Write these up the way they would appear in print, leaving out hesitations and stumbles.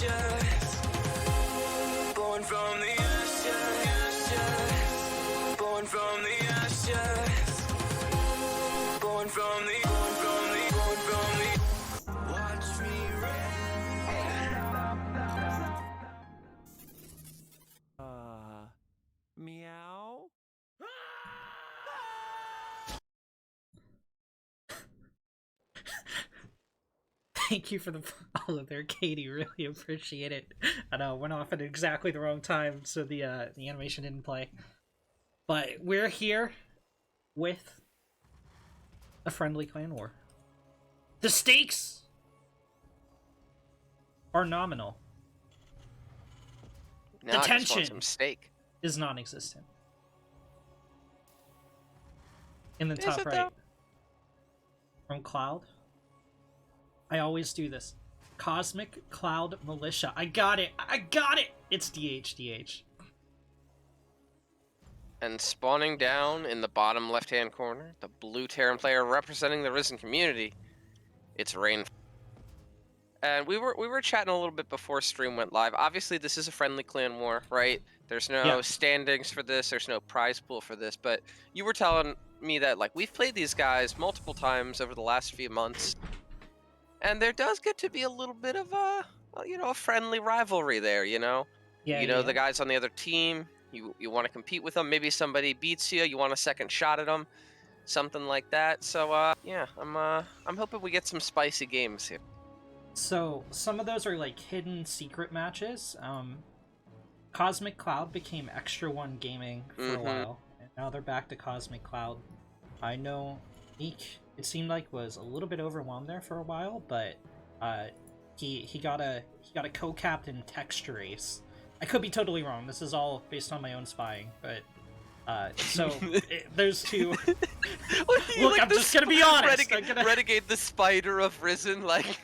ashes, born from the ashes, born from the ashes, born from the, born from the, born from the. Watch me Meow. Thank you for the follow there, Katie. Really appreciate it. I know, went off at exactly the wrong time, so the animation didn't play. But we're here with a friendly clan war. The stakes are nominal. Now The I just want tension some steak. is non-existent. In the Is top it, right. though? From Cloud. I always do this. Cosmic Cloud Militia. I got it! I got it! It's DH. And spawning down in the bottom left-hand corner, the blue Terran player representing the Ris3n community, it's Ris3n. And we were chatting a little bit before stream went live. Obviously, this is a friendly clan war, right? There's no standings for this. There's no prize pool for this. But you were telling me that like we've played these guys multiple times over the last few months, and there does get to be a little bit of a a friendly rivalry there. The guys on the other team. You want to compete with them. Maybe somebody beats you. You want a second shot at them, something like that. So yeah, I'm hoping we get some spicy games here. So, some of those are like hidden secret matches. Cosmic Cloud became Extra One Gaming for a while, and now they're back to Cosmic Cloud. I know Meek, it seemed like, was a little bit overwhelmed there for a while, but he got a co-captain texture ace. I could be totally wrong. This is all based on my own spying, but there's two. Look, I'm just gonna be honest. Renegade the spider of Ris3n, like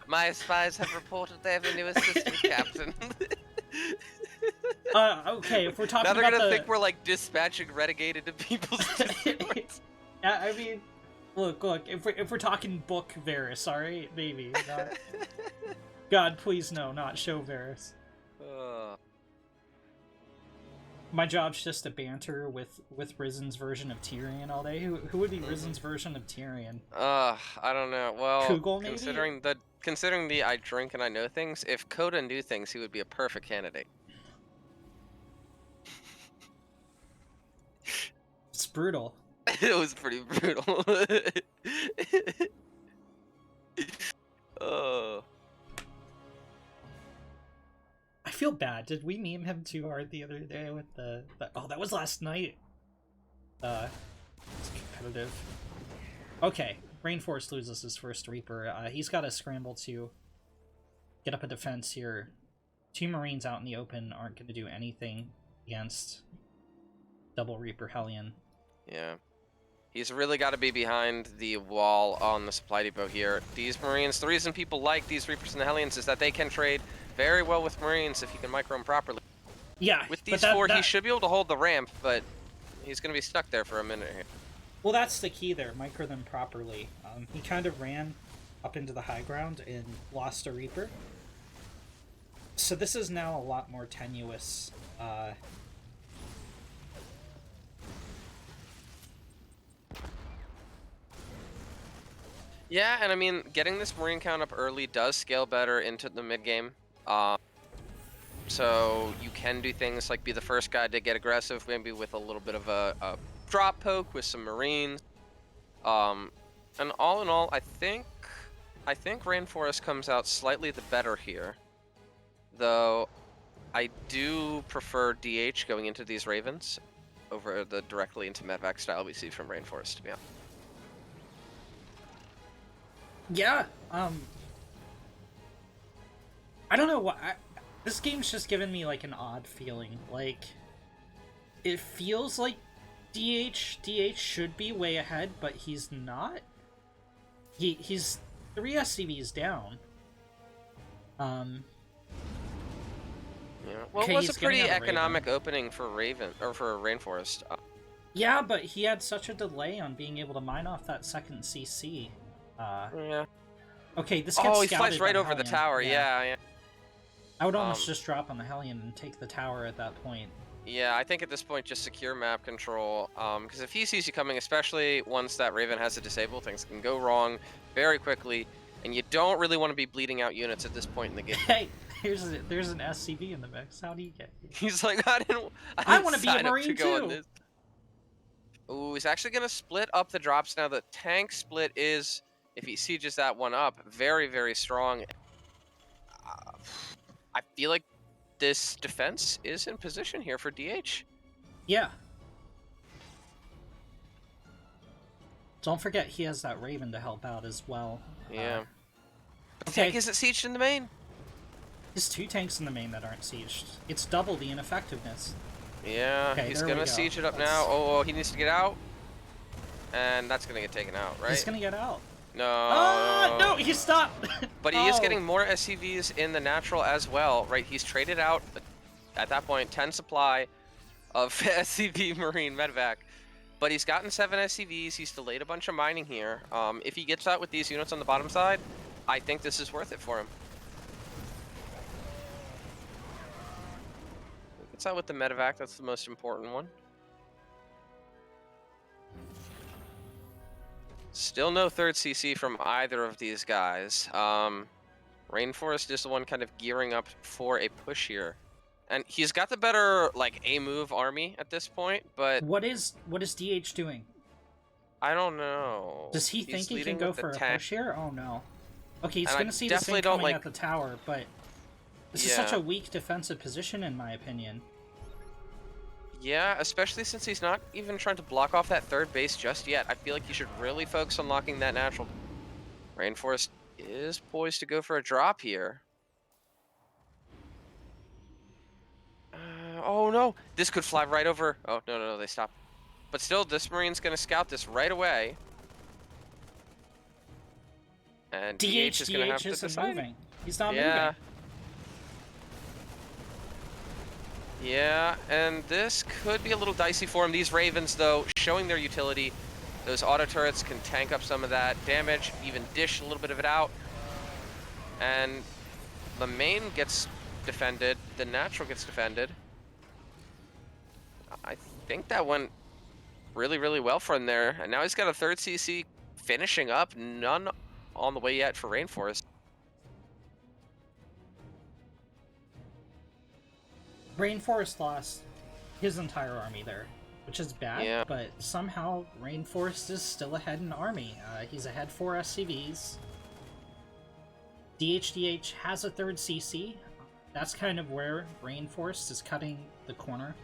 my spies have reported they have a new assistant captain. Okay, if we're talking now they're about gonna think we're like dispatching Renegade into people's Discords. Yeah, I mean, look. If we're talking book Varys, alright, maybe. Not... God, please no, not show Varys. My job's just to banter with Ris3n's version of Tyrion all day. Who would be Ris3n's version of Tyrion? I don't know. Well, Kugel, maybe? considering the I drink and I know things, if Coda knew things, he would be a perfect candidate. It's brutal. It was pretty brutal. Oh. I feel bad. Did we meme him too hard the other day with the oh, that was last night. It's competitive. Okay, Rainforest loses his first Reaper. He's got to scramble to get up a defense here. Two Marines out in the open aren't going to do anything against double Reaper Hellion. Yeah. He's really got to be behind the wall on the supply depot here. These Marines, the reason people like these Reapers and the Hellions is that they can trade very well with Marines if you can micro them properly. Yeah. With these four, he should be able to hold the ramp, but he's going to be stuck there for a minute here. Well, that's the key there, micro them properly. He kind of ran up into the high ground and lost a Reaper. So this is now a lot more tenuous. Yeah, and I mean, getting this Marine count up early does scale better into the mid-game. So you can do things like be the first guy to get aggressive, maybe with a little bit of a drop poke with some Marines. And all in all, I think Rainforest comes out slightly the better here. Though, I do prefer DH going into these Ravens over the directly into Medvac style we see from Rainforest, to be honest. Yeah, I don't know what this game's just given me like an odd feeling. Like, it feels like DH should be way ahead, but he's not. He's 3 SCVs down. Yeah. Well, it was a pretty economic opening for Rainforest. Yeah, but he had such a delay on being able to mine off that second CC. Yeah. Okay, this gets he flies right over the tower. Yeah. I would almost just drop on the Hellion and take the tower at that point. Yeah, I think at this point just secure map control. Because if he sees you coming, especially once that Raven has to disable, things can go wrong very quickly, and you don't really want to be bleeding out units at this point in the game. Hey, there's an SCV in the mix. How do you get here? He's like, I didn't want to be a sign up Marine to go on too. this. Ooh, he's actually gonna split up the drops now. The tank split is, if he sieges that one up, very, very strong. I feel like this defense is in position here for DH. Yeah. Don't forget he has that Raven to help out as well. Yeah. But the okay. tank isn't sieged in the main. There's 2 tanks in the main that aren't sieged. It's double the ineffectiveness. Yeah, okay, he's gonna siege it up now. Oh, he needs to get out. And that's gonna get taken out, right? He's gonna get out. No. Ah, no, he stopped! But he is getting more SCVs in the natural as well, right? He's traded out, at that point, 10 supply of SCV Marine Medevac. But he's gotten 7 SCVs, he's delayed a bunch of mining here. If he gets out with these units on the bottom side, I think this is worth it for him. Gets out with the Medevac, that's the most important one. Still no third CC from either of these guys. Rainforest is the one kind of gearing up for a push here. And he's got the better, like, A-move army at this point, but... What is DH doing? I don't know. Does he think he can go for a push here? Oh, no. Okay, he's going to see this thing coming at the tower, but... This is such a weak defensive position, in my opinion. Yeah, especially since he's not even trying to block off that third base just yet. I feel like he should really focus on locking that natural. Rainforest is poised to go for a drop here. Oh no, this could fly right over. Oh, no, they stopped. But still, this Marine's going to scout this right away. And DH is going to have to decide. Moving. He's not moving. Yeah, and this could be a little dicey for him. These Ravens, though, showing their utility. Those auto turrets can tank up some of that damage, even dish a little bit of it out. And the main gets defended. The natural gets defended. I think that went really, really well for him there. And now he's got a third CC finishing up. None on the way yet for Rainforest. Rainforest lost his entire army there, which is bad, but somehow Rainforest is still ahead in army. He's ahead 4 SCVs. DH has a third CC. That's kind of where Rainforest is cutting the corner.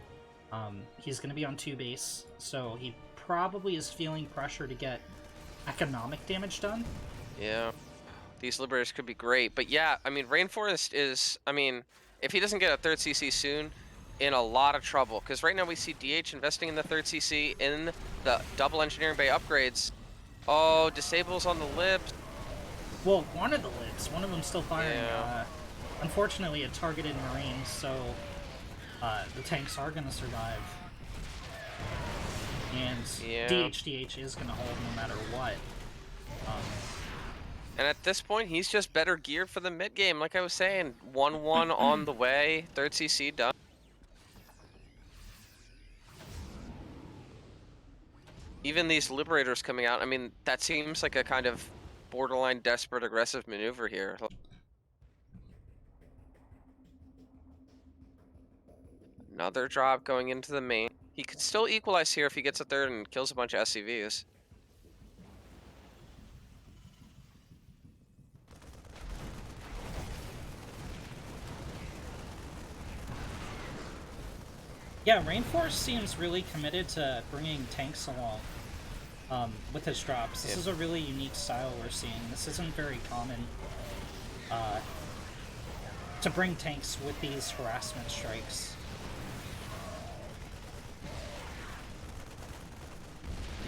He's going to be on 2 base, so he probably is feeling pressure to get economic damage done. Yeah, these Liberators could be great, but yeah, I mean, Rainforest is, if he doesn't get a third CC soon, in a lot of trouble. Because right now we see DH investing in the third CC in the double engineering bay upgrades. Oh, disables on the libs. Well, one of the libs. One of them's still firing. Yeah. Unfortunately, it targeted Marines, so the tanks are going to survive. And DH is going to hold no matter what. And at this point, he's just better geared for the mid game. Like I was saying, 1-1 on the way, third CC done. Even these Liberators coming out, that seems like a kind of borderline desperate aggressive maneuver here. Another drop going into the main. He could still equalize here if he gets a third and kills a bunch of SCVs. Yeah, Rainforest seems really committed to bringing tanks along with his drops. This is a really unique style we're seeing. This isn't very common to bring tanks with these harassment strikes.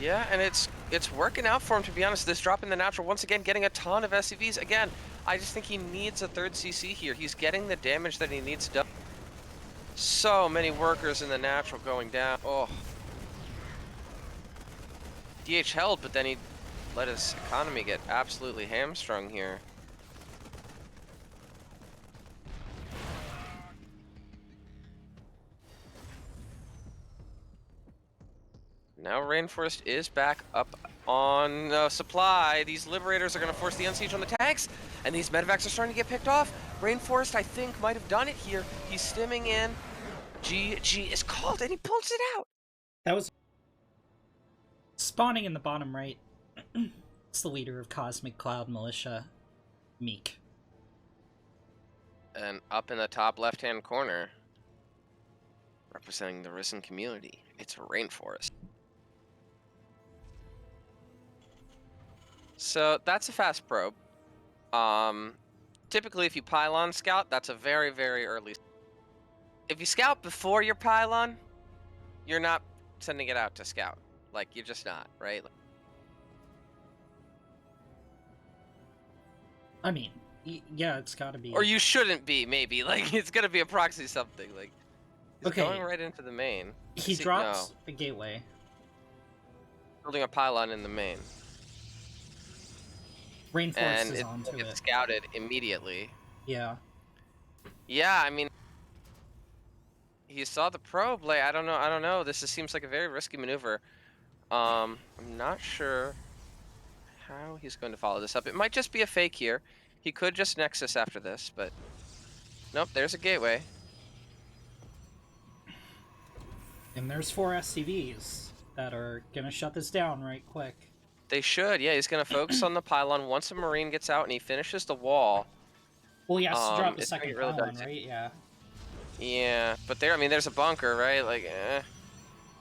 Yeah, and it's working out for him, to be honest. This drop in the natural, once again, getting a ton of SCVs. Again, I just think he needs a third CC here. He's getting the damage that he needs done. So many workers in the natural going down. Oh. DH held, but then he let his economy get absolutely hamstrung here. Now Rainforest is back up on supply. These Liberators are going to force the Unsiege on the tanks, and these Medevacs are starting to get picked off. Rainforest, I think, might have done it here. He's stimming in. GG is called, and he pulls it out. That was spawning in the bottom right. It's the leader of Cosmic Cloud Militia, Meek. And up in the top left-hand corner, representing the Ris3n community, it's Rainforest. So that's a fast probe. Typically, if you pylon scout, that's a very, very early. If you scout before your pylon, you're not sending it out to scout. Like, you're just not, right? I mean, yeah, it's gotta be. Or you shouldn't be, maybe. Like, it's gonna be a proxy something. Like, he's Okay. going right into the main. He drops a gateway. Building a pylon in the main. Rainforest And is it onto gets it. scouted immediately. Yeah. Yeah, I mean, he saw the probe. Like, I don't know. This seems like a very risky maneuver. I'm not sure how he's going to follow this up. It might just be a fake here. He could just Nexus after this, but nope. There's a gateway. And there's 4 SCVs that are gonna shut this down right quick. They should. Yeah, he's gonna focus on the pylon. Once a Marine gets out and he finishes the wall. Well, he has to drop the it's gonna second get really pylon, dicey. right? Yeah. Yeah, but there. I mean, there's a bunker, right? Like,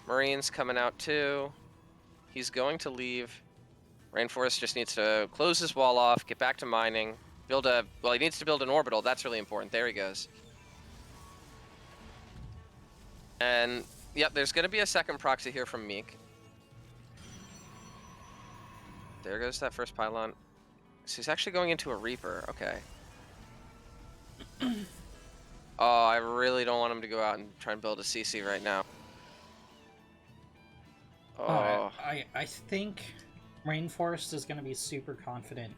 Marines coming out too. He's going to leave. Rainforest just needs to close his wall off, get back to mining, build a. Well, he needs to build an orbital. That's really important. There he goes. And yep, there's going to be a second proxy here from Meek. There goes that first pylon. So he's actually going into a Reaper. Okay. Oh, I really don't want him to go out and try and build a CC right now. Oh. I think Rainforest is gonna be super confident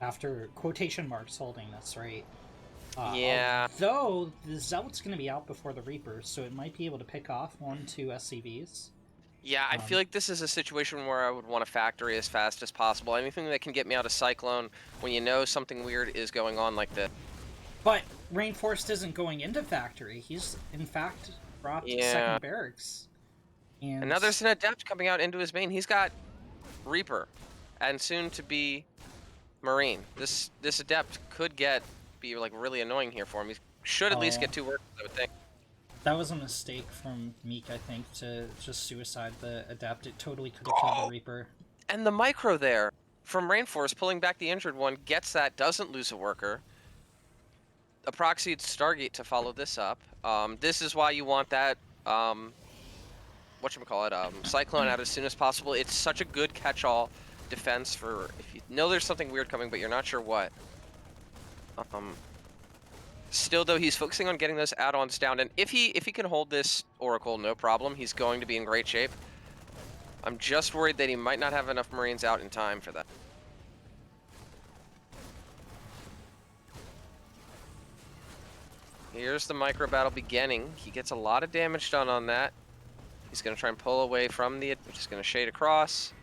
after quotation marks holding this, right? Yeah. Though the Zealot's gonna be out before the Reaper, so it might be able to pick off 1-2 SCVs. Yeah, I feel like this is a situation where I would want a factory as fast as possible. Anything that can get me out of Cyclone when you know something weird is going on like this. But Rainforest isn't going into factory. He's in fact dropped Yeah. second barracks. And now there's an Adept coming out into his main. He's got Reaper and soon to be Marine. This Adept could be like really annoying here for him. He should at least get 2 workers, I would think. that was a mistake from Meek, I think, to just suicide the Adept. It totally could have killed the Reaper. And the micro there from Rainforest pulling back the injured one, gets that, doesn't lose a worker. A proxied Stargate to follow this up. This is why you want that, whatchamacallit, Cyclone out as soon as possible. It's such a good catch-all defense for if you know there's something weird coming, but you're not sure what. Still, though, he's focusing on getting those add-ons down, and if he can hold this Oracle, no problem. He's going to be in great shape. I'm just worried that he might not have enough Marines out in time for that. Here's the micro battle beginning. He gets a lot of damage done on that. He's going to try and pull away from the... Just going to shade across.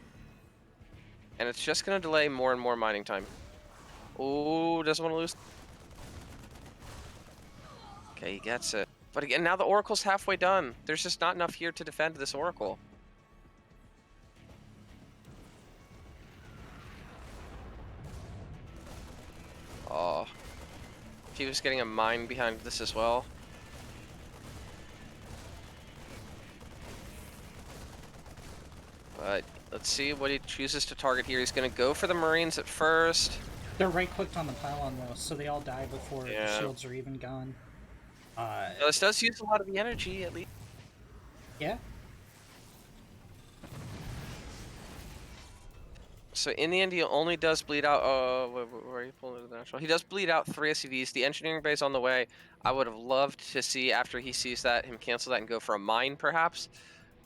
And it's just going to delay more and more mining time. Ooh, doesn't want to lose. Okay, he gets it. But again, now the Oracle's halfway done. There's just not enough here to defend this Oracle. Oh. If he was getting a mine behind this as well. But let's see what he chooses to target here. He's going to go for the Marines at first. They're right-clicked on the pylon, though, so they all die before the Yeah. shields are even gone. Now, this does use a lot of the energy, at least. Yeah. So in the end, he only does bleed out. Where are you pulling to the national? He does bleed out 3 SCVs. The engineering bay is on the way. I would have loved to see after he sees that him cancel that and go for a mine, perhaps.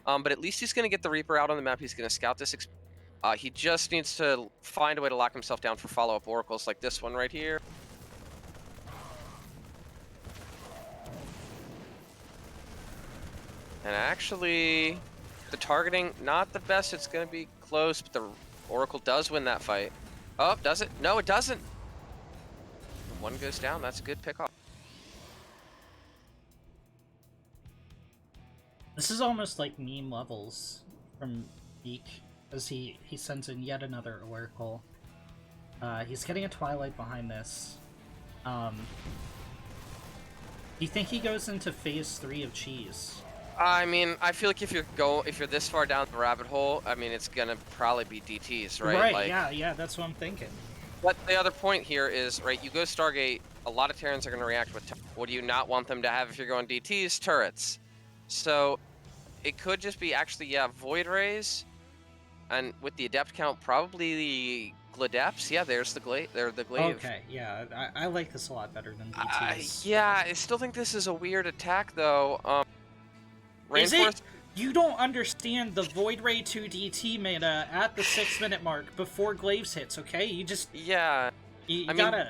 But at least he's going to get the Reaper out on the map. He's going to scout this. He just needs to find a way to lock himself down for follow-up oracles like this one right here. And actually, The targeting, not the best. It's going to be close, but the Oracle does win that fight. Oh, does it? No, it doesn't. One goes down. That's a good pick off. This is almost like meme levels from Meek, as he sends in yet another Oracle. He's getting a Twilight behind this. Do you think he goes into phase 3 of Cheese? I mean, I feel like if you're this far down the rabbit hole, I mean, it's gonna probably be DTs, right? Right. Like, Yeah. That's what I'm thinking. But the other point here is, right? You go Stargate. A lot of Terrans are gonna react with. What do you not want them to have if you're going DTs? Turrets. So it could just be actually, yeah, Void Rays, and with the Adept count, probably the Gladeps. Yeah, there's the Glaive. They're the Glaive. Okay. Yeah. I like this a lot better than DTs. Yeah, I still think this is a weird attack, though. Is Rainforest. it? You don't understand the Void Ray 2 DT meta at the 6-minute mark before Glaives hits, okay? You just... Yeah. You I gotta... mean,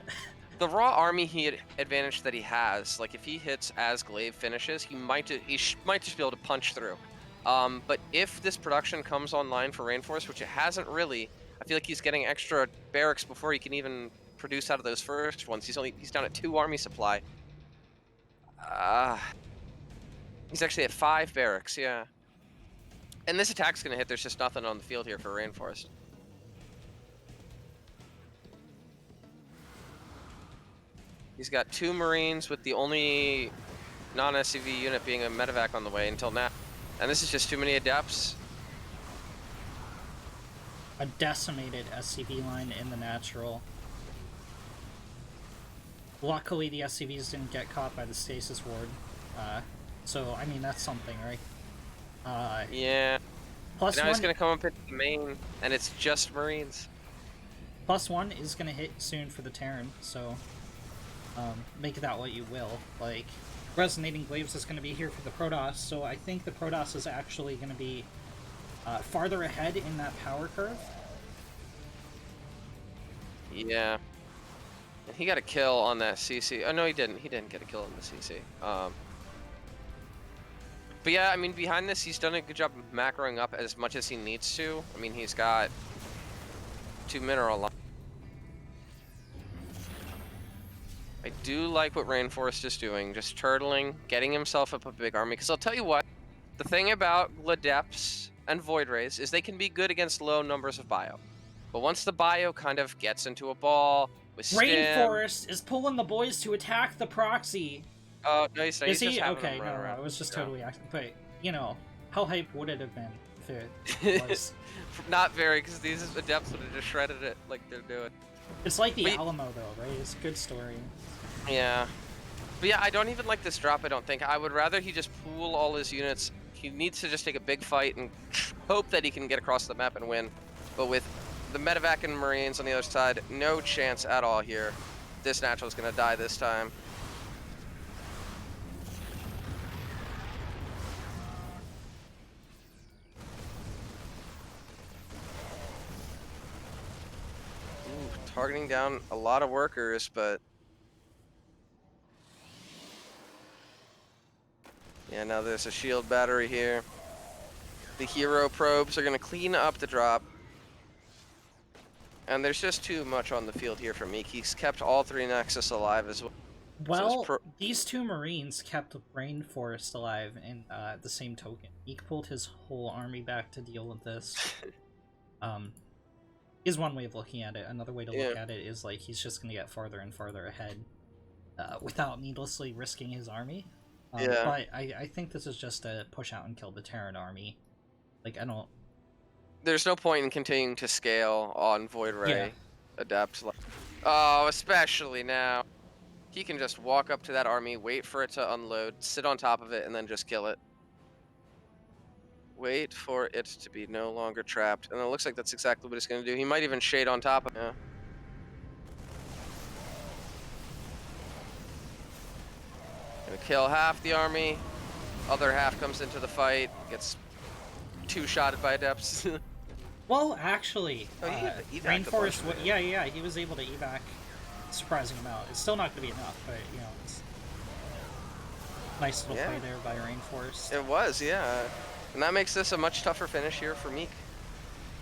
the raw army advantage that he has, like if he hits as Glaive finishes, he might just be able to punch through. But if this production comes online for Rainforest, which it hasn't really, I feel like he's getting extra barracks before he can even produce out of those first ones. He's down at 2 army supply. He's actually at 5 barracks, yeah. And this attack's gonna hit. There's just nothing on the field here for Rainforest. He's got 2 Marines with the only non-SCV unit being a medevac on the way until now. And this is just too many Adepts. A decimated SCV line in the natural. Luckily, the SCVs didn't get caught by the stasis ward. So, I mean, that's something, right? Yeah. Plus now one, he's gonna come up into the main, and it's just Marines. +1 is gonna hit soon for the Terran, so make that what you will. Like, Resonating Glaives is gonna be here for the Protoss, so I think the Protoss is actually gonna be farther ahead in that power curve. Yeah. And he got a kill on that CC. Oh, no, he didn't. He didn't get a kill on the CC. But yeah, I mean, behind this, he's done a good job of macroing up as much as he needs to. I mean, he's got 2 mineral lines. I do like what Rainforest is doing, just turtling, getting himself up a big army. Because I'll tell you what, the thing about Gladeps and Void Rays is they can be good against low numbers of bio. But once the bio kind of gets into a ball with stim... Rainforest is pulling the boys to attack the proxy. Oh, no, he's not. Is He's he? just having Okay, them run no, around. it was just totally acting. But, you know, how hype would it have been if it was? Not very, because these Adepts would have just shredded it like they're doing. It's like the Alamo, though, right? It's a good story. Yeah. But yeah, I don't even like this drop, I don't think. I would rather he just pool all his units. He needs to just take a big fight and hope that he can get across the map and win. But with the medevac and Marines on the other side, no chance at all here. This natural is going to die this time. Ooh, targeting down a lot of workers, but... Yeah, now there's a shield battery here. The hero probes are going to clean up the drop. And there's just too much on the field here for Meek. He's kept all 3 Nexus alive as well. Well, So these 2 Marines kept Rainforest alive in the same token. Meek pulled his whole army back to deal with this. Is one way of looking at it. Another way to look at it is like he's just going to get farther and farther ahead without needlessly risking his army. But I think this is just a push out and kill the Terran army. Like, I don't... There's no point in continuing to scale on Void Ray. Adapt. Oh, especially now. He can just walk up to that army, wait for it to unload, sit on top of it, and then just kill it. Wait for it to be no longer trapped. And it looks like that's exactly what he's going to do. He might even shade on top of it. Yeah. Gonna kill half the army. Other half comes into the fight, gets 2-shotted by Adepts. Well, actually, he evac'd Rainforest... a bunch of Yeah, he was able to evac a surprising amount. It's still not going to be enough, but, you know, it's... Nice little play there by Rainforest. It was, yeah. And that makes this a much tougher finish here for Meek.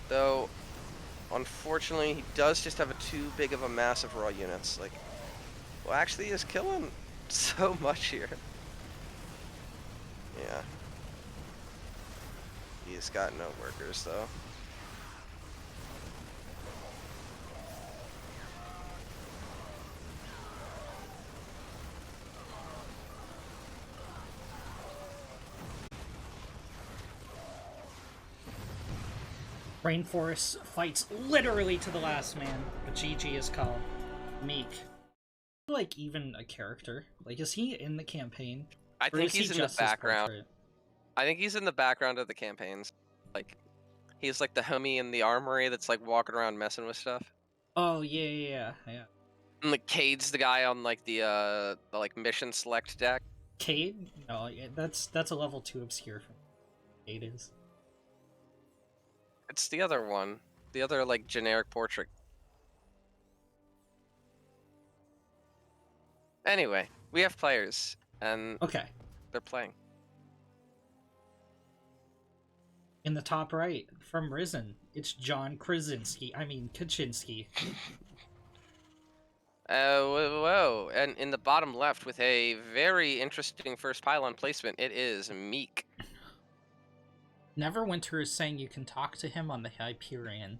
Though, unfortunately, he does just have a too big of a mass of raw units. Like, well, actually, he is killing so much here. Yeah. He's got no workers, though. Rainforest fights literally to the last man, but GG is called. Meek. Like, even a character? Like, is he in the campaign? I Or think is he he's in the just his background. portrait? I think he's in the background of the campaigns. Like, he's like the homie in the armory that's like walking around messing with stuff. Oh, yeah. And like Cade's the guy on like the like mission select deck. Cade? No, yeah, that's a level 2 obscure for me. Cade is. It's the other one. The other like generic portrait. Anyway, we have players and Okay. they're playing. In the top right, from Ris3n, it's John Kaczynski. Whoa. And in the bottom left with a very interesting first pylon placement, it is Meek. Neverwinter is saying you can talk to him on the Hyperion.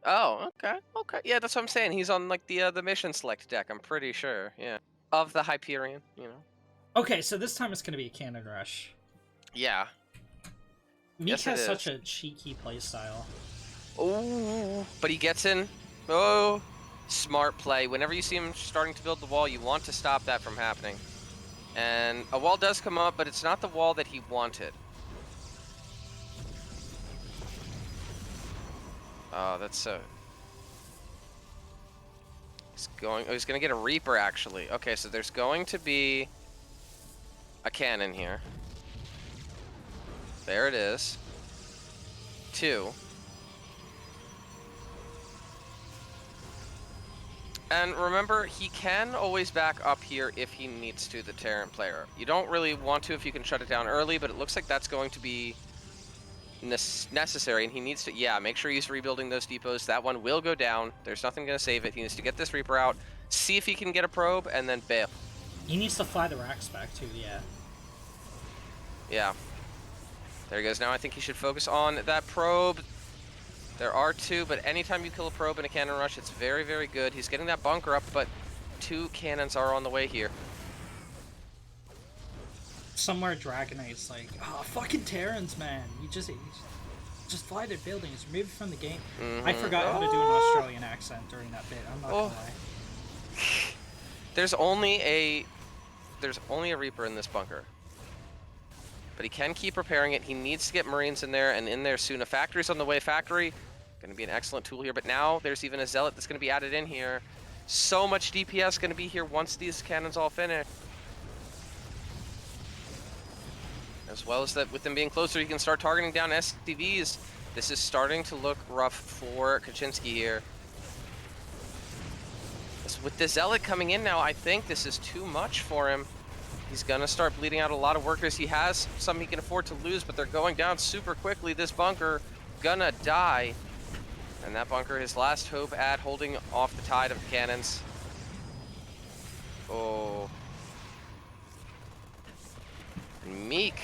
Oh, okay. Yeah, that's what I'm saying. He's on like the mission select deck, I'm pretty sure. Yeah. Of the Hyperion, you know. Okay, so this time it's going to be a cannon rush. Yeah. Meek Yes, has it such is. a cheeky playstyle. Oh, but he gets in. Oh, smart play. Whenever you see him starting to build the wall, you want to stop that from happening. And a wall does come up, but it's not the wall that he wanted. Oh, that's so... He's going... Oh, he's going to get a Reaper, actually. Okay, so there's going to be a cannon here. There it is. 2. And remember, he can always back up here if he needs to, the Terran player. You don't really want to if you can shut it down early, but it looks like that's going to be necessary, and he needs to, yeah, make sure he's rebuilding those depots. That one will go down. There's nothing going to save it. He needs to get this Reaper out, see if he can get a probe, and then bail. He needs to fly the racks back too, yeah. Yeah. There he goes. Now I think he should focus on that probe. There are 2, but anytime you kill a probe in a cannon rush, it's very, very good. He's getting that bunker up, but 2 cannons are on the way here. Somewhere Dragonite's like, oh, fucking Terrans, man. You just fly their buildings, remove it from the game. I forgot how to do an Australian accent during that bit, I'm not gonna lie. There's only a Reaper in this bunker. But he can keep repairing it. He needs to get Marines in there, and in there soon. A factory's on the way. Factory, going to be an excellent tool here. But now there's even a Zealot that's going to be added in here. So much DPS going to be here once these cannons all finish. As well as that, with them being closer, you can start targeting down SCVs. This is starting to look rough for Kaczynski here. With the Zealot coming in now, I think this is too much for him. He's gonna start bleeding out a lot of workers. He has some he can afford to lose, but they're going down super quickly. This bunker gonna die. And that bunker, his last hope at holding off the tide of the cannons. Oh. And Meek,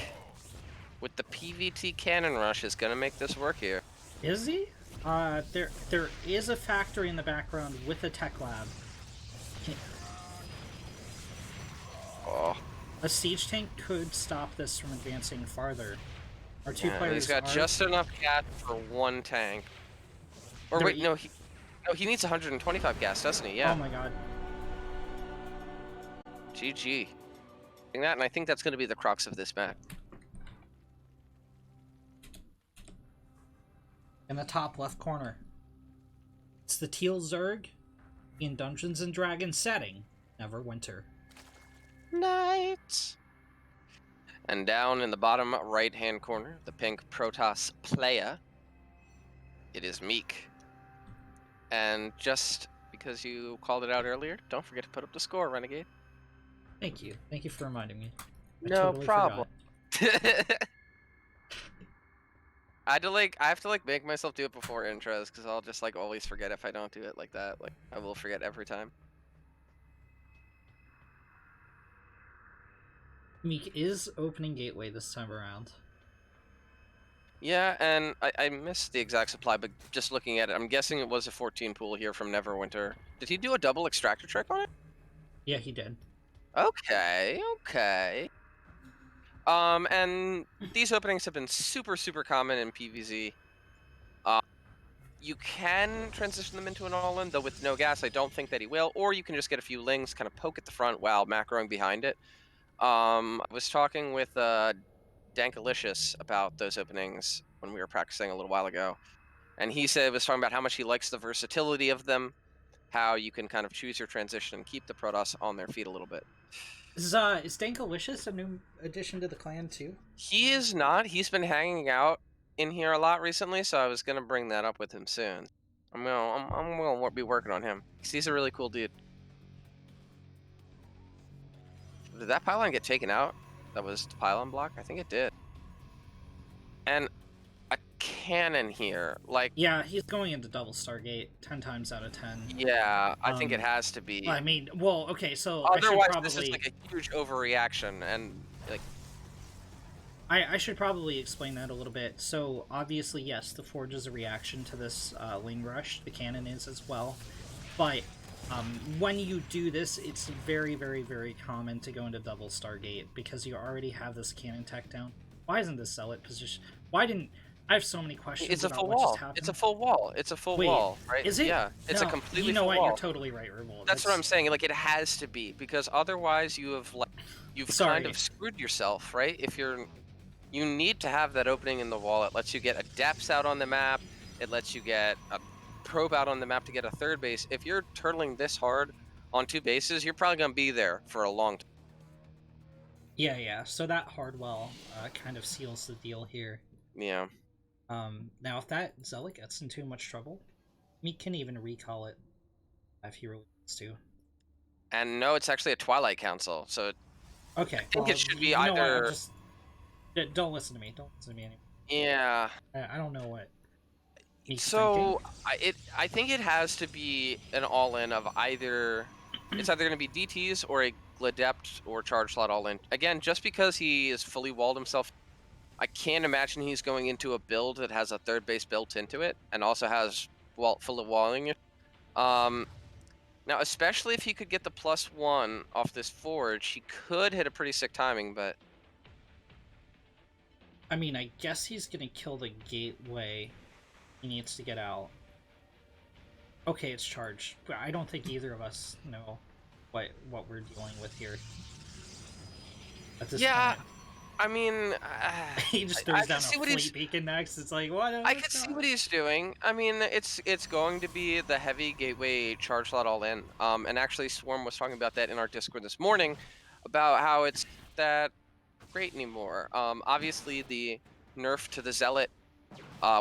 with the PVT cannon rush, is gonna make this work here. Is he? There is a factory in the background with a tech lab. Oh. A siege tank could stop this from advancing farther. Our 2 players he's got are... just enough gas for 1 tank. Or There wait, no, he needs 125 gas, doesn't he? Yeah. Oh my god. GG. Doing that, and I think that's going to be the crux of this map. In the top left corner. It's the Teal Zerg in Dungeons & Dragons setting, Neverwinter. Night. And down in the bottom right-hand corner, the pink Protoss player, it is Meek. And just because you called it out earlier, don't forget to put up the score, Renegade. Thank you. Thank you for reminding me. I No totally problem. forgot. I have to like make myself do it before intros because I'll just like always forget if I don't do it like that. Like I will forget every time. Meek is opening gateway this time around. Yeah, and I missed the exact supply, but just looking at it, I'm guessing it was a 14 pool here from Neverwinter. Did he do a double extractor trick on it? Yeah, he did. Okay, okay. And these openings have been super, super common in PvZ. You can transition them into an all-in, though with no gas, I don't think that he will. Or you can just get a few lings, kind of poke at the front while macroing behind it. I was talking with Dankalicious about those openings when we were practicing a little while ago. And he was talking about how much he likes the versatility of them, how you can kind of choose your transition and keep the Protoss on their feet a little bit. Is Dankalicious a new addition to the clan too? He is not. He's been hanging out in here a lot recently, so I was gonna bring that up with him soon. I'm gonna be working on him because he's a really cool dude. Did that pylon get taken out? That was the pylon block? I think it did. And a cannon here, like... Yeah, he's going into double Stargate 10 times out of 10. Yeah, I think it has to be. I mean, well, okay, so Otherwise, I should probably... this is like a huge overreaction, and like... I should probably explain that a little bit. So, obviously, yes, the Forge is a reaction to this Ling Rush. The cannon is as well. But when you do this, it's very, very, very common to go into double Stargate because you already have this cannon tech down. Why isn't this Zealot position? Why didn't... I have so many questions. It's a about full what wall. just happened. It's a full wall. It's a full wall, right? Is it? Yeah, it's No, a completely you know full what? wall. You're totally right, Revolt. That's what I'm saying. Like it has to be because otherwise you've kind of screwed yourself, right? If you need to have that opening in the wall. It lets you get a depths out on the map. It lets you get a probe out on the map to get a third base. If you're turtling this hard on 2 bases, you're probably gonna be there for a long time. Yeah. So that Hardwell kind of seals the deal here. Yeah. Now if that Zealot gets in too much trouble, Meek can even recall it if he really wants to. And no, it's actually a Twilight Council, so okay. I think it should be either. Don't listen to me. Don't listen to me anymore. Yeah. I don't know what. Meek's So I think it has to be an all-in of either. It's either going to be DTs or a Gladept or Charge Slot all-in. Again, just because he is fully walled himself, I can't imagine he's going into a build that has a third base built into it and also has full of walling. Now, especially if he could get the +1 off this Forge, he could hit a pretty sick timing, but... I mean, I guess he's gonna kill the gateway. He needs to get out. Okay, it's charged. But I don't think either of us know what we're dealing with here. At this point. I mean... he just throws down a fleet beacon next. It's like, what? I can see what he's doing. I mean, it's going to be the heavy gateway charge slot all in. And actually, Swarm was talking about that in our Discord this morning, about how it's that great anymore. Obviously, the nerf to the Zealot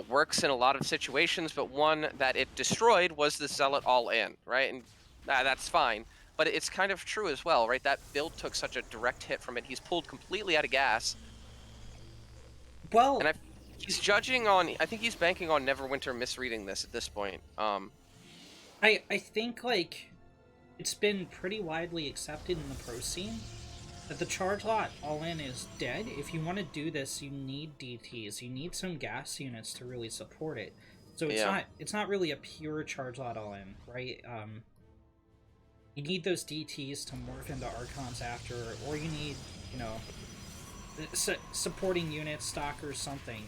works in a lot of situations, but one that it destroyed was the Zealot all in, right? And that's fine. But it's kind of true as well, right? That build took such a direct hit from it. He's pulled completely out of gas. Well, and he's judging on. I think he's banking on Neverwinter misreading this at this point. I think like it's been pretty widely accepted in the pro scene that the charge lot all in is dead. If you want to do this, you need DTs. You need some gas units to really support it. So it's not really a pure charge lot all in, right? You need those DTs to morph into Archons after, or you need, supporting units, stalkers, something.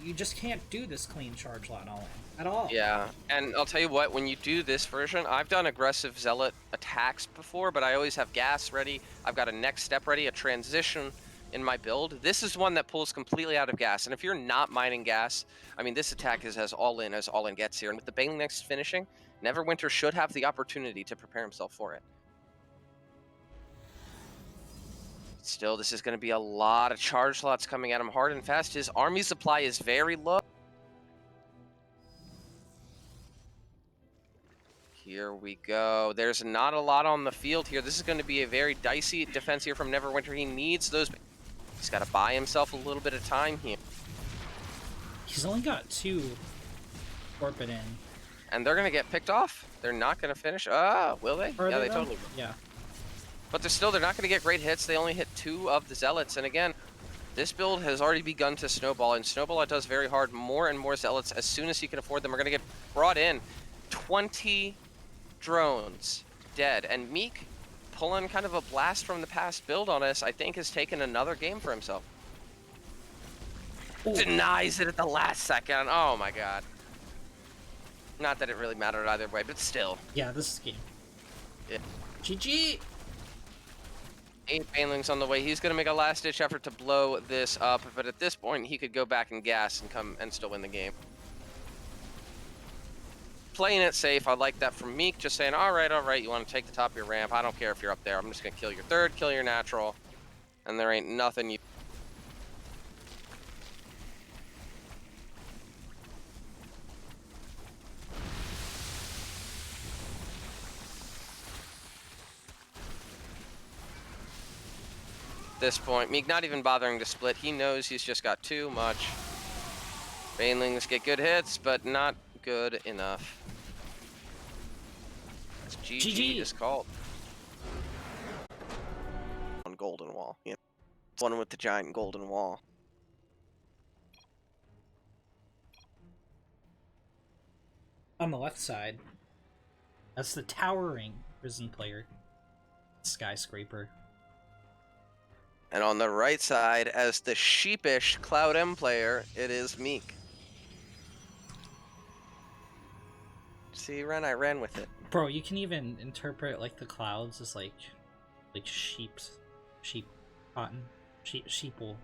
You just can't do this clean charge lot all in at all. Yeah, and I'll tell you what, when you do this version, I've done aggressive Zealot attacks before, but I always have gas ready. I've got a next step ready, a transition in my build. This is one that pulls completely out of gas, and if you're not mining gas, I mean, this attack is as all in gets here, and with the Bane next finishing, Neverwinter should have the opportunity to prepare himself for it. Still, this is going to be a lot of charge slots coming at him hard and fast. His army supply is very low. Here we go. There's not a lot on the field here. This is going to be a very dicey defense here from Neverwinter. He needs those. He's got to buy himself a little bit of time here. He's only got 2 Orbit in. And they're gonna get picked off. They're not gonna finish. Ah, will they? Are Yeah, they though? totally will. Yeah. But they're not gonna get great hits. They only hit 2 of the Zealots. And again, this build has already begun to snowball, and snowball it does very hard. More and more Zealots, as soon as he can afford them, are gonna get brought in. 20 drones dead. And Meek, pulling kind of a blast from the past build on us, I think has taken another game for himself. Ooh. Denies it at the last second. Oh my god. Not that it really mattered either way, but still. Yeah, this is game. Yeah. GG! 8 banelings on the way. He's gonna make a last-ditch effort to blow this up, but at this point he could go back and gas and come and still win the game. Playing it safe, I like that from Meek, just saying, all right, you want to take the top of your ramp. I don't care if you're up there. I'm just gonna kill your third, kill your natural, and there ain't nothing you. This point, Meek not even bothering to split. He knows he's just got too much. Banelings get good hits, but not good enough. GG is called. On golden wall. Yeah. One with the giant golden wall. On the left side, that's the towering Ris3n player, Skyscraper. And on the right side, as the sheepish Cloud M player, it is Meek. See, I ran with it. Bro, you can even interpret like the clouds as like sheep cotton, sheeple.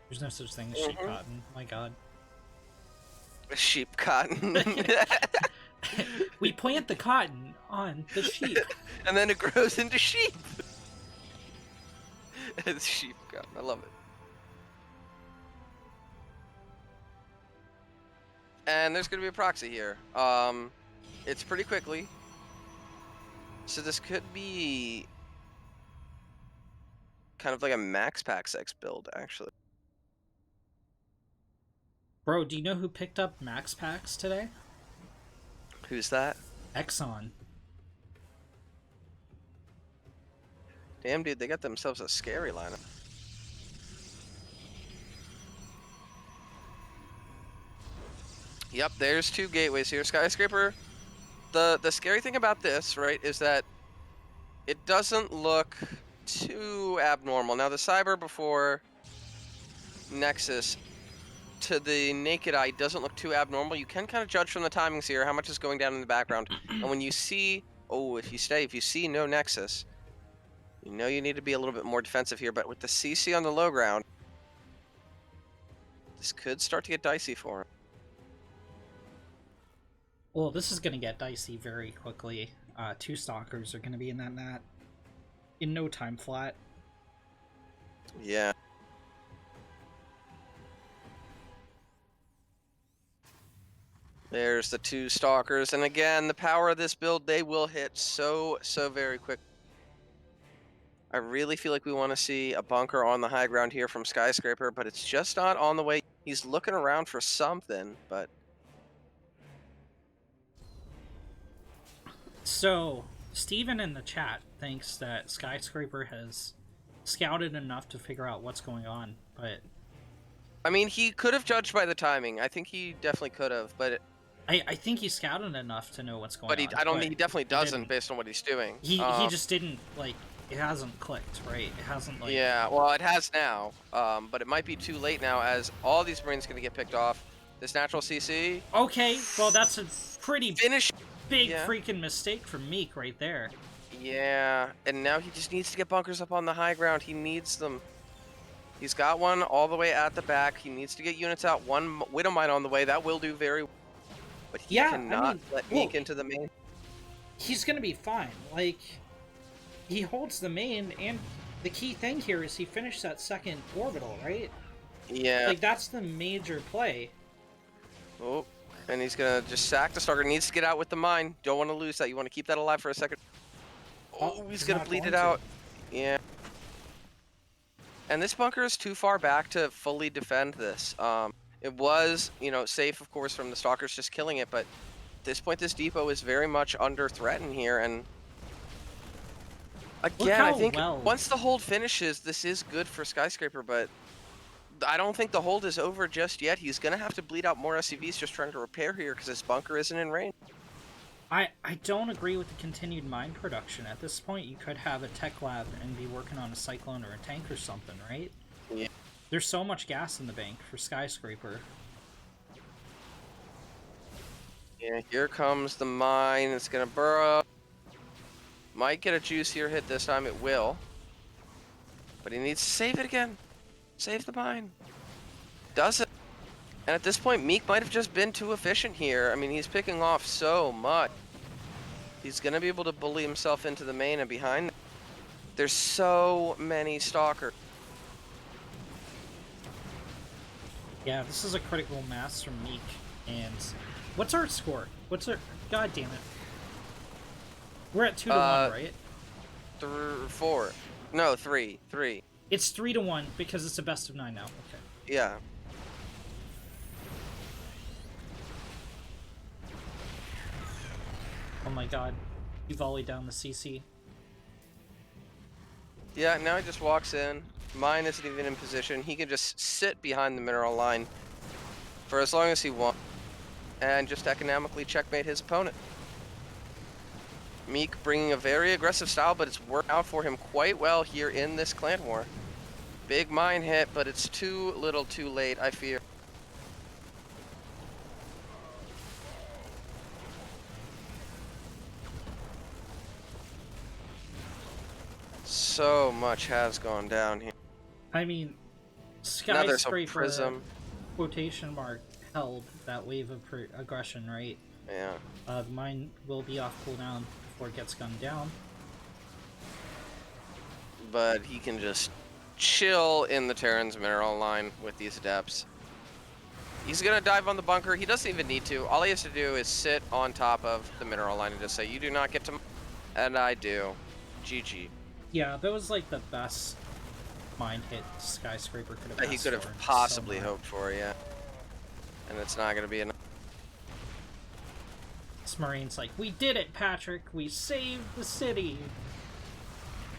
There's no such thing as sheep cotton. My God. Sheep cotton. We plant the cotton on the sheep. And then it grows into sheep. It's sheep cotton. I love it. And there's gonna be a proxy here. It's pretty quickly. So this could be kind of like a Max Pax X build, actually. Bro, do you know who picked up Max Packs today? Who's that? Exxon. Damn, dude, they got themselves a scary lineup. Yep, there's 2 gateways here. Skyscraper. The scary thing about this, right, is that it doesn't look too abnormal. Now, the Cyber before Nexus, to the naked eye, doesn't look too abnormal. You can kind of judge from the timings here how much is going down in the background. And when you see, if you see no Nexus, you know you need to be a little bit more defensive here. But with the CC on the low ground, this could start to get dicey for him. Well, this is going to get dicey very quickly. 2 Stalkers are going to be in that net in no time flat. Yeah. There's the 2 Stalkers. And again, the power of this build, they will hit so very quick. I really feel like we want to see a bunker on the high ground here from Skyscraper, but it's just not on the way. He's looking around for something, but... So, Steven in the chat thinks that Skyscraper has scouted enough to figure out what's going on, but... I mean, he could have judged by the timing. I think he definitely could have, but... I think he scouted enough to know what's going on. I don't think he definitely doesn't based on what he's doing. He just didn't, like... It hasn't clicked, right? It hasn't, like... Yeah, well, it has now, but it might be too late now as all these Marines are going to get picked off. This natural CC... Okay, well, that's a pretty... Big Yeah. freaking mistake from Meek right there. Yeah, and now he just needs to get bunkers up on the high ground. He needs them. He's got one all the way at the back. He needs to get units out. 1 Widow Mine on the way. That will do very well. But he cannot let Meek into the main. He's gonna be fine. Like, he holds the main, and the key thing here is he finished that 2nd orbital, right? Yeah. Like, that's the major play. Oh. And he's gonna just sack the Stalker. Needs to get out with the mine. Don't want to lose that. You want to keep that alive for a second. Oh, he's gonna bleed it out. Yeah. And this bunker is too far back to fully defend this. It was, you know, safe, of course, from the Stalkers just killing it, but at this point, this depot is very much under threatened here, and Look again, I how think well. once the hold finishes, this is good for Skyscraper, but I don't think the hold is over just yet. He's going to have to bleed out more SCVs just trying to repair here because his bunker isn't in range. I don't agree with the continued mine production. At this point, you could have a tech lab and be working on a cyclone or a tank or something, right? Yeah. There's so much gas in the bank for Skyscraper. Yeah, here comes the mine. It's going to burrow. Might get a juicier hit this time. It will. But he needs to save it again. Save the mine. Does it. And at this point, Meek might have just been too efficient here. I mean, he's picking off so much. He's going to be able to bully himself into the main and behind. There's so many Stalkers. Yeah, this is a critical mass from Meek. And what's our score? What's our... God damn it. We're at 2-1, right? 4. No, 3. 3. It's 3-1 because it's a best of 9 now. Okay. Yeah. Oh my god. You volleyed down the CC. Yeah, now he just walks in. Mine isn't even in position. He can just sit behind the mineral line for as long as he wants and just economically checkmate his opponent. Meek bringing a very aggressive style, but it's worked out for him quite well here in this clan war. Big mine hit, but it's too little too late, I fear. So much has gone down here. I mean, Now there's a Skyscraper, prism. quotation mark, held that wave of aggression, right? Yeah. The mine will be off cooldown before it gets gunned down. But he can just chill in the Terran's mineral line with these adepts. He's gonna dive on the bunker. He doesn't even need to. All he has to do is sit on top of the mineral line and just say, "You do not get to," and I do. GG. Yeah, that was like the best mine hit Skyscraper could have That he asked could have for, possibly so hoped for, yeah. And it's not gonna be enough. this Marine's like, "We did it, Patrick! We saved the city!"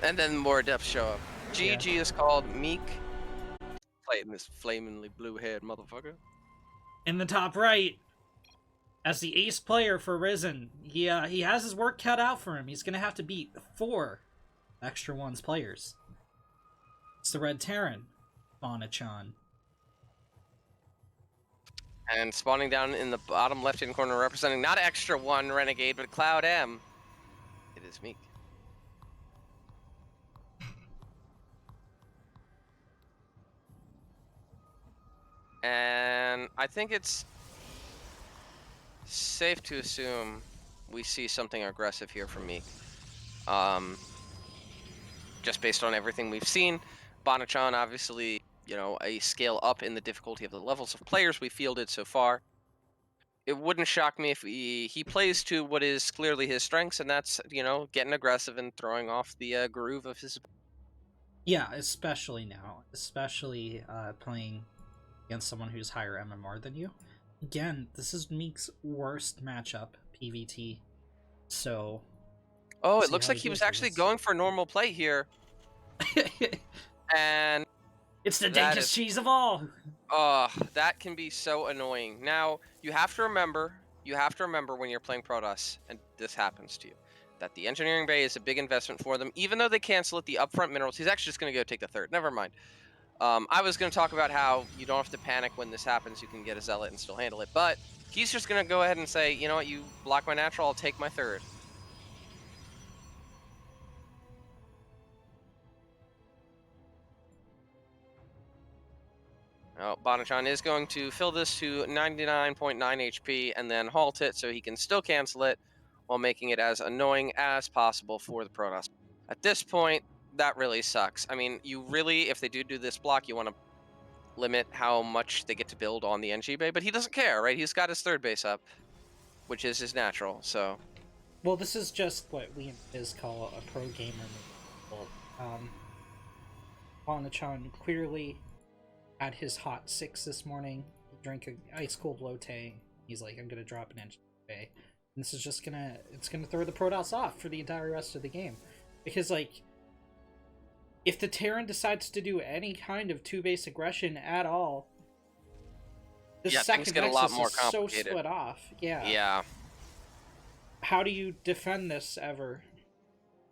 And then more adepts show up. GG is called Meek. Playing this flamingly blue-haired motherfucker. In the top right, as the ace player for Ris3n, he has his work cut out for him. He's gonna have to beat 4 Extra Ones players. It's the Red Terran, Bonachan. And spawning down in the bottom left-hand corner, representing not Extra One Renegade, but Cloud M. It is Meek. And I think it's safe to assume we see something aggressive here from Meek. Just based on everything we've seen, Bonachan obviously, you know, a scale up in the difficulty of the levels of players we fielded so far. It wouldn't shock me if he plays to what is clearly his strengths, and that's, you know, getting aggressive and throwing off the groove of his. Yeah, especially now. Especially playing against someone who's higher MMR than you. Again, this is Meek's worst matchup, PvT. So... Oh, it looks like he was actually going for normal play here. And... It's the dankest cheese of all! That can be so annoying. Now, you have to remember when you're playing Protoss, and this happens to you, that the engineering bay is a big investment for them. Even though they cancel it, the upfront minerals, he's actually just going to go take the third. Never mind. I was going to talk about how you don't have to panic when this happens. You can get a Zealot and still handle it. But he's just going to go ahead and say, you know what, you block my natural, I'll take my third. Oh, Bonachan is going to fill this to 99.9 HP and then halt it so he can still cancel it while making it as annoying as possible for the Protoss. At this point, that really sucks. I mean, you really, if they do this block, you want to limit how much they get to build on the NG bay, but he doesn't care, right? He's got his third base up, which is his natural, so... Well, this is just what we is call a pro gamer move. Bonachan clearly had his hot 6 this morning. He drink an ice cold latte. He's like, I'm gonna drop an inch today. And this is just gonna throw the Protoss off for the entire rest of the game. Because like, if the Terran decides to do any kind of 2-base aggression at all, the second get a lot Nexus more is so complicated. split off. Yeah. Yeah. How do you defend this ever?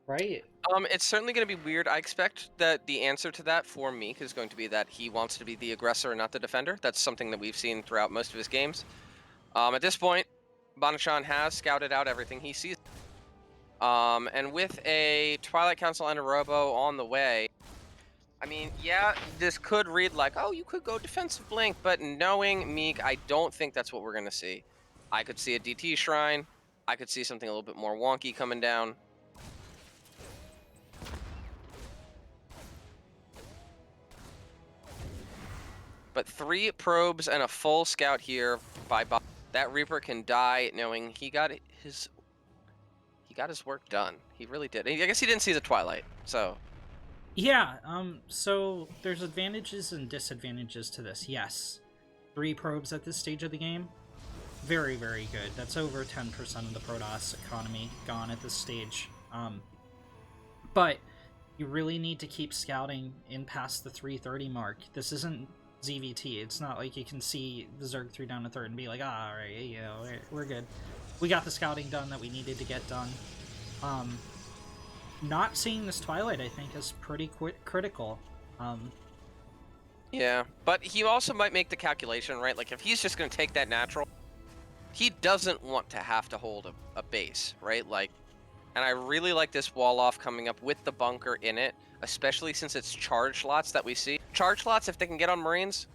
Right? It's certainly going to be weird. I expect that the answer to that for Meek is going to be that he wants to be the aggressor and not the defender. That's something that we've seen throughout most of his games. At this point, Bonachan has scouted out everything he sees. And with a Twilight Council and a Robo on the way, I mean, yeah, this could read like, oh, you could go defensive blink, but knowing Meek, I don't think that's what we're going to see. I could see a DT Shrine. I could see something a little bit more wonky coming down. But 3 probes and a full scout here by Bob. That Reaper can die knowing he got his work done. He really did. I guess he didn't see the Twilight, so. Yeah, so there's advantages and disadvantages to this. Yes. 3 probes at this stage of the game. Very, very good. That's over 10% of the Protoss economy gone at this stage. But you really need to keep scouting in past the 330 mark. This isn't ZVT. It's not like you can see the Zerg 3 down a third and be like, ah, alright, you know, we're good. We got the scouting done that we needed to get done. Not seeing this Twilight, I think, is pretty critical. Yeah, but he also might make the calculation, right? Like, if he's just going to take that natural, he doesn't want to have to hold a base, right? Like, and I really like this wall off coming up with the bunker in it, especially since it's charge slots that we see. Charge slots, if they can get on Marines,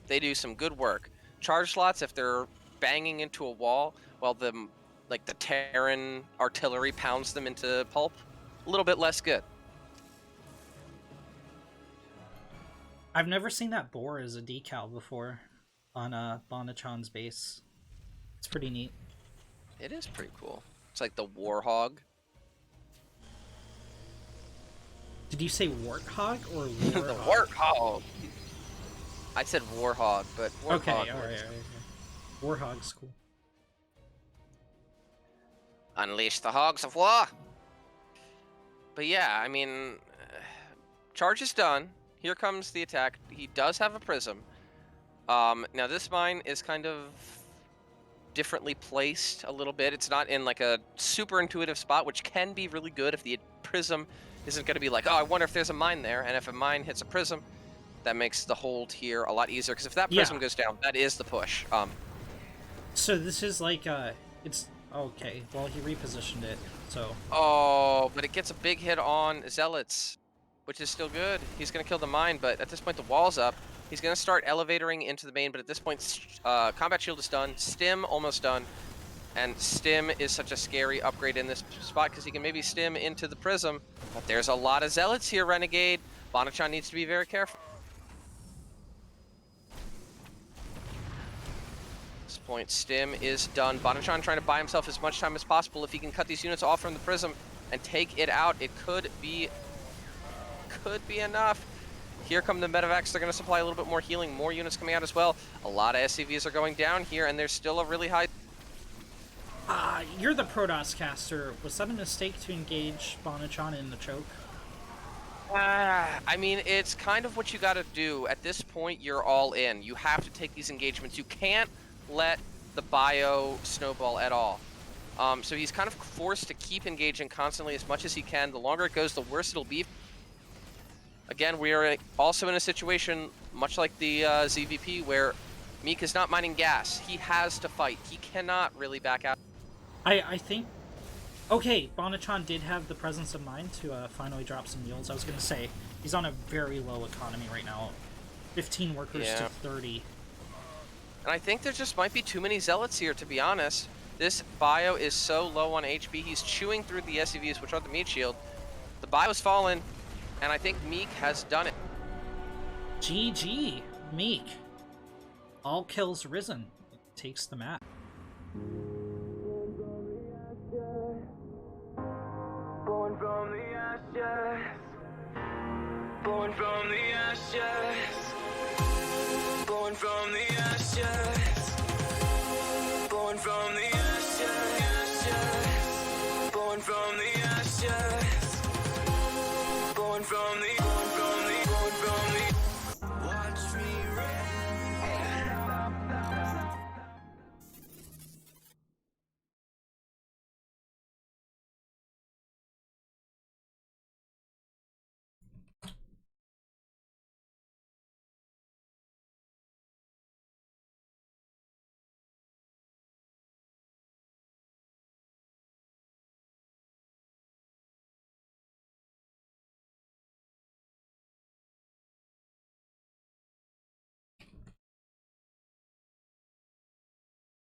they do some good work. Charge slots, if they're banging into a wall, while the Terran artillery pounds them into pulp, a little bit less good. I've never seen that boar as a decal before on Bonachan's base. It's pretty neat. It is pretty cool. It's like the Warhog. Did you say warthog or The warhog? Warthog. I said Warhog, but Warthog. Okay, alright. Warhog's cool. Unleash the hogs of war. But yeah, I mean, charge is done. Here comes the attack. He does have a prism. Now this mine is kind of differently placed a little bit. It's not in like a super intuitive spot, which can be really good if the prism isn't going to be like, oh, I wonder if there's a mine there. And if a mine hits a prism, that makes the hold here a lot easier. Because if that prism goes down, that is the push. So this is like, it's, okay, well, he repositioned it, so. Oh, but it gets a big hit on Zealots, which is still good. He's going to kill the mine, but at this point, the wall's up. He's going to start elevatoring into the main, but at this point, Combat Shield is done. Stim almost done. And Stim is such a scary upgrade in this spot because he can maybe Stim into the Prism. But there's a lot of Zealots here, Renegade. Bonachan needs to be very careful. At this point, Stim is done. Bonachan trying to buy himself as much time as possible. If he can cut these units off from the Prism and take it out, it could be enough. Here come the medevacs. They're going to supply a little bit more healing, more units coming out as well. A lot of SCVs are going down here, and there's still a really high... You're the Protoss caster. Was that a mistake to engage Bonachan in the choke? I mean, it's kind of what you got to do. At this point, you're all in. You have to take these engagements. You can't let the bio snowball at all. So he's kind of forced to keep engaging constantly as much as he can. The longer it goes, the worse it'll be. Again, we are also in a situation, much like the ZVP, where Meek is not mining gas. He has to fight. He cannot really back out. I think... Okay, Bonachan did have the presence of mind to finally drop some yields. I was going to say, he's on a very low economy right now. 15 workers to 30. And I think there just might be too many Zealots here, to be honest. This bio is so low on HP. He's chewing through the SCVs, which are the meat shield. The bio's fallen, and I think Meek has done it. GG, Meek. All kills Ris3n. It takes the map. Born from the ashes. Born from the ashes. Born from the ashes. ashes.